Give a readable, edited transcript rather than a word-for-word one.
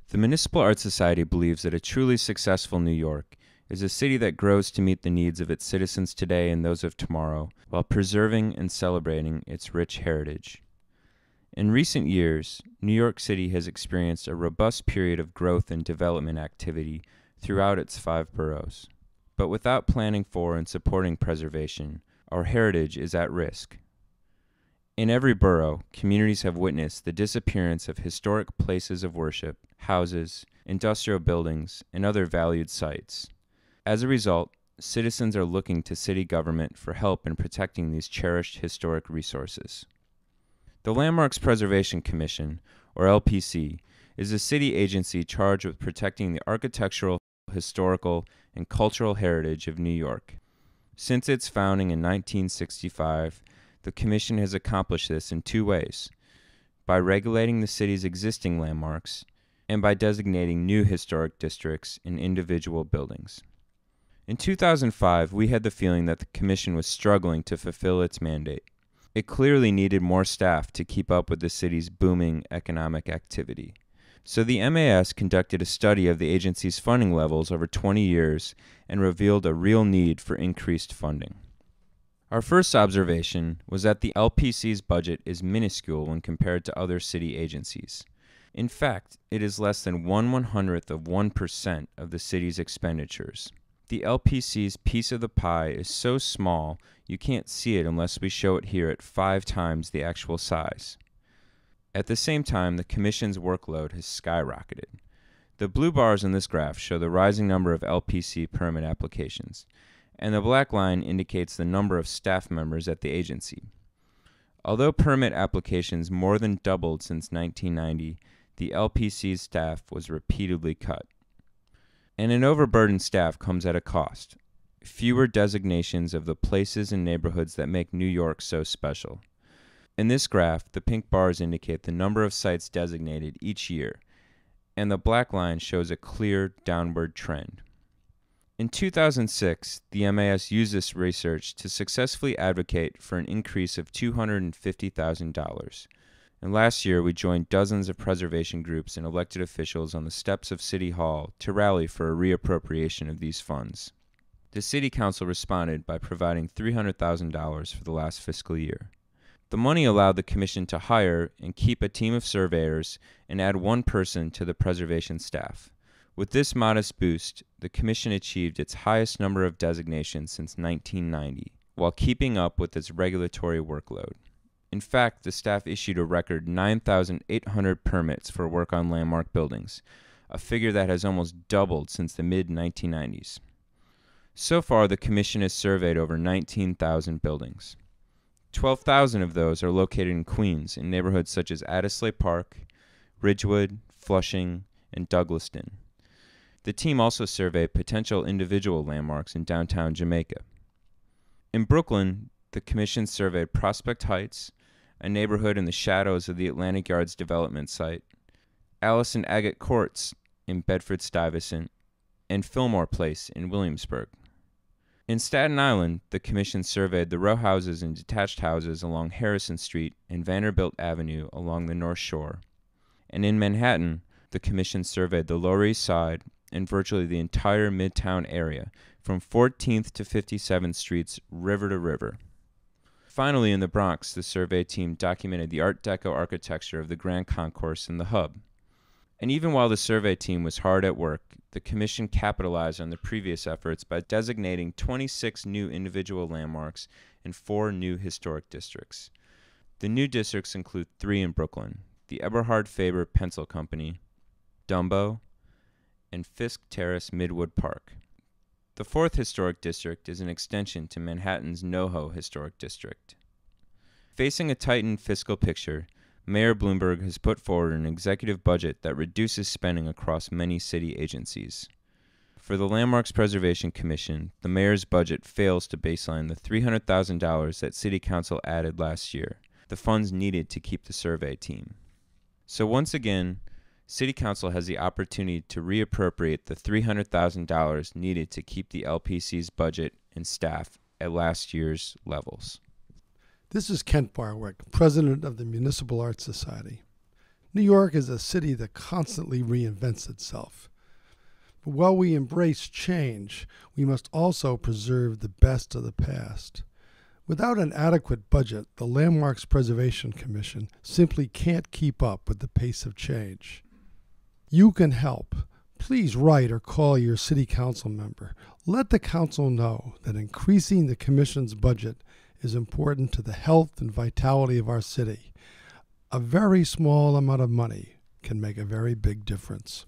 The Municipal Art Society believes that a truly successful New York is a city that grows to meet the needs of its citizens today and those of tomorrow, while preserving and celebrating its rich heritage. In recent years, New York City has experienced a robust period of growth and development activity throughout its 5 boroughs. But without planning for and supporting preservation, our heritage is at risk. In every borough, communities have witnessed the disappearance of historic places of worship, houses, industrial buildings, and other valued sites. As a result, citizens are looking to city government for help in protecting these cherished historic resources. The Landmarks Preservation Commission, or LPC, is a city agency charged with protecting the architectural, historical, and cultural heritage of New York. Since its founding in 1965, the Commission has accomplished this in 2 ways: by regulating the city's existing landmarks and by designating new historic districts in individual buildings. In 2005, we had the feeling that the Commission was struggling to fulfill its mandate. It clearly needed more staff to keep up with the city's booming economic activity. So the MAS conducted a study of the agency's funding levels over 20 years and revealed a real need for increased funding. Our first observation was that the LPC's budget is minuscule when compared to other city agencies. In fact, it is less than 1/100th of 1% of the city's expenditures. The LPC's piece of the pie is so small you can't see it unless we show it here at 5 times the actual size. At the same time, the Commission's workload has skyrocketed. The blue bars in this graph show the rising number of LPC permit applications, and the black line indicates the number of staff members at the agency. Although permit applications more than doubled since 1990, the LPC's staff was repeatedly cut. And an overburdened staff comes at a cost: fewer designations of the places and neighborhoods that make New York so special. In this graph, the pink bars indicate the number of sites designated each year, and the black line shows a clear downward trend. In 2006, the MAS used this research to successfully advocate for an increase of $250,000. And last year, we joined dozens of preservation groups and elected officials on the steps of City Hall to rally for a reappropriation of these funds. The City Council responded by providing $300,000 for the last fiscal year. The money allowed the Commission to hire and keep a team of surveyors and add 1 person to the preservation staff. With this modest boost, the Commission achieved its highest number of designations since 1990, while keeping up with its regulatory workload. In fact, the staff issued a record 9,800 permits for work on landmark buildings, a figure that has almost doubled since the mid-1990s. So far, the Commission has surveyed over 19,000 buildings. 12,000 of those are located in Queens in neighborhoods such as Addisley Park, Ridgewood, Flushing, and Douglaston. The team also surveyed potential individual landmarks in downtown Jamaica. In Brooklyn, the Commission surveyed Prospect Heights, a neighborhood in the shadows of the Atlantic Yards development site, Alice and Agate Courts in Bedford-Stuyvesant, and Fillmore Place in Williamsburg. In Staten Island, the Commission surveyed the row houses and detached houses along Harrison Street and Vanderbilt Avenue along the North Shore. And in Manhattan, the Commission surveyed the Lower East Side and virtually the entire Midtown area, from 14th to 57th Streets, river to river. Finally, in the Bronx, the survey team documented the Art Deco architecture of the Grand Concourse and the Hub. And even while the survey team was hard at work, the Commission capitalized on the previous efforts by designating 26 new individual landmarks and 4 new historic districts. The new districts include 3 in Brooklyn: the Eberhard Faber Pencil Company, Dumbo, and Fisk Terrace Midwood Park. The 4th historic district is an extension to Manhattan's NoHo Historic District. Facing a tightened fiscal picture, Mayor Bloomberg has put forward an executive budget that reduces spending across many city agencies. For the Landmarks Preservation Commission, the mayor's budget fails to baseline the $300,000 that City Council added last year, the funds needed to keep the survey team. So once again, City Council has the opportunity to reappropriate the $300,000 needed to keep the LPC's budget and staff at last year's levels. This is Kent Barwick, President of the Municipal Art Society. New York is a city that constantly reinvents itself. But while we embrace change, we must also preserve the best of the past. Without an adequate budget, the Landmarks Preservation Commission simply can't keep up with the pace of change. You can help. Please write or call your city council member. Let the council know that increasing the commission's budget is important to the health and vitality of our city. A very small amount of money can make a very big difference.